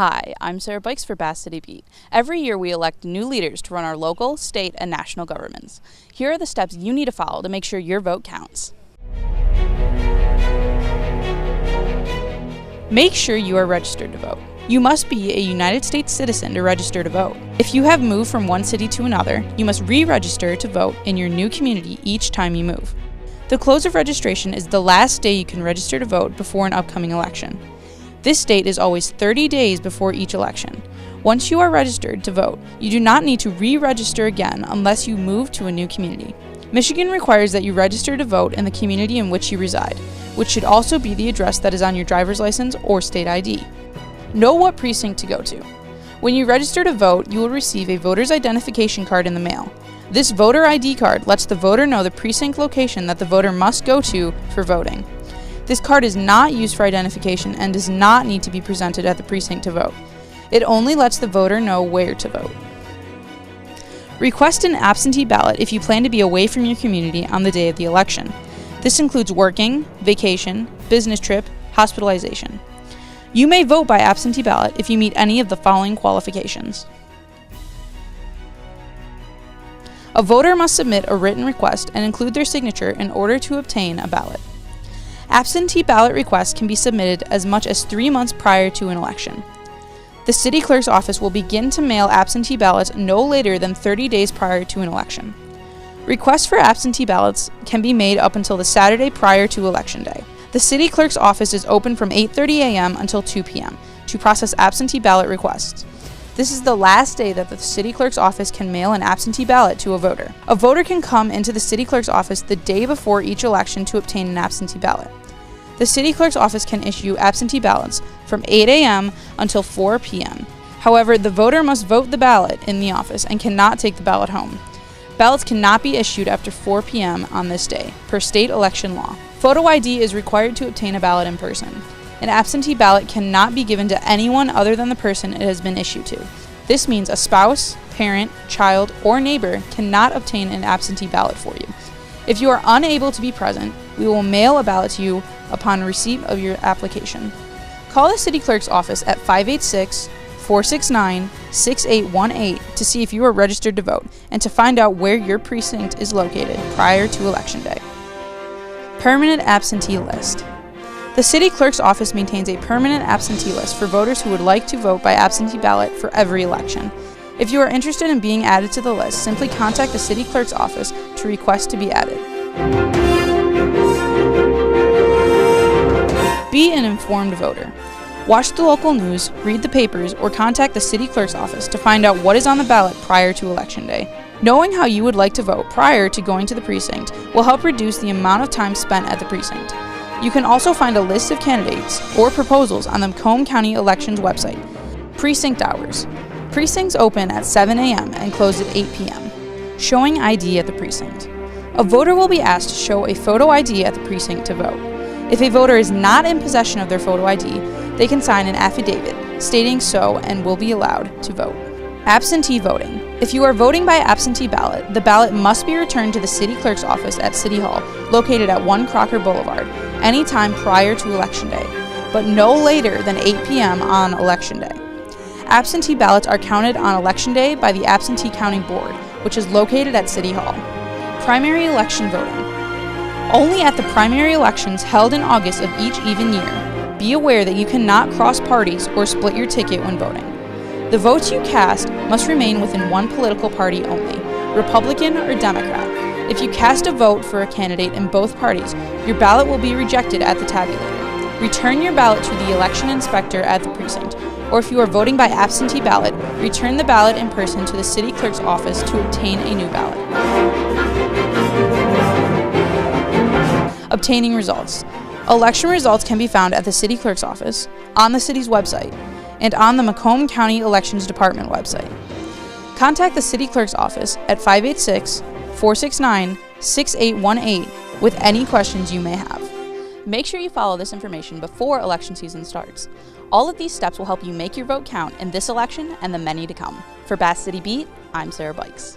Hi, I'm Sara Byks for Bass City Beat. Every year we elect new leaders to run our local, state, and national governments. Here are the steps you need to follow to make sure your vote counts. Make sure you are registered to vote. You must be a United States citizen to register to vote. If you have moved from one city to another, you must re-register to vote in your new community each time you move. The close of registration is the last day you can register to vote before an upcoming election. This date is always 30 days before each election. Once you are registered to vote, you do not need to re-register again unless you move to a new community. Michigan requires that you register to vote in the community in which you reside, which should also be the address that is on your driver's license or state ID. Know what precinct to go to. When you register to vote, you will receive a voter's identification card in the mail. This voter ID card lets the voter know the precinct location that the voter must go to for voting. This card is not used for identification and does not need to be presented at the precinct to vote. It only lets the voter know where to vote. Request an absentee ballot if you plan to be away from your community on the day of the election. This includes working, vacation, business trip, hospitalization. You may vote by absentee ballot if you meet any of the following qualifications. A voter must submit a written request and include their signature in order to obtain a ballot. Absentee ballot requests can be submitted as much as 3 months prior to an election. The city clerk's office will begin to mail absentee ballots no later than 30 days prior to an election. Requests for absentee ballots can be made up until the Saturday prior to Election Day. The city clerk's office is open from 8:30 a.m. until 2 p.m. to process absentee ballot requests. This is the last day that the city clerk's office can mail an absentee ballot to a voter. A voter can come into the city clerk's office the day before each election to obtain an absentee ballot. The city clerk's office can issue absentee ballots from 8 a.m. until 4 p.m. However, the voter must vote the ballot in the office and cannot take the ballot home. Ballots cannot be issued after 4 p.m. on this day, per state election law. Photo ID is required to obtain a ballot in person. An absentee ballot cannot be given to anyone other than the person it has been issued to. This means a spouse, parent, child, or neighbor cannot obtain an absentee ballot for you. If you are unable to be present, we will mail a ballot to you upon receipt of your application. Call the city clerk's office at 586-469-6818 to see if you are registered to vote and to find out where your precinct is located prior to Election Day. Permanent absentee list. The city clerk's office maintains a permanent absentee list for voters who would like to vote by absentee ballot for every election. If you are interested in being added to the list, simply contact the city clerk's office to request to be added. Be an informed voter. Watch the local news, read the papers, or contact the city clerk's office to find out what is on the ballot prior to Election Day. Knowing how you would like to vote prior to going to the precinct will help reduce the amount of time spent at the precinct. You can also find a list of candidates or proposals on the Macomb County Elections website. Precinct hours. Precincts open at 7 a.m. and close at 8 p.m. Showing ID at the precinct. A voter will be asked to show a photo ID at the precinct to vote. If a voter is not in possession of their photo ID, they can sign an affidavit stating so and will be allowed to vote. Absentee voting. If you are voting by absentee ballot, the ballot must be returned to the city clerk's office at City Hall, located at 1 Crocker Boulevard, anytime prior to Election Day, but no later than 8 p.m. on Election Day. Absentee ballots are counted on Election Day by the Absentee Counting Board, which is located at City Hall. Primary election voting. Only at the primary elections held in August of each even year, be aware that you cannot cross parties or split your ticket when voting. The votes you cast must remain within one political party only, Republican or Democrat. If you cast a vote for a candidate in both parties, your ballot will be rejected at the tabulator. Return your ballot to the election inspector at the precinct, or if you are voting by absentee ballot, return the ballot in person to the city clerk's office to obtain a new ballot. Obtaining results. Election results can be found at the city clerk's office, on the city's website, and on the Macomb County Elections Department website. Contact the city clerk's office at 586-469-6818 with any questions you may have. Make sure you follow this information before election season starts. All of these steps will help you make your vote count in this election and the many to come. For Bass City Beat, I'm Sara Byks.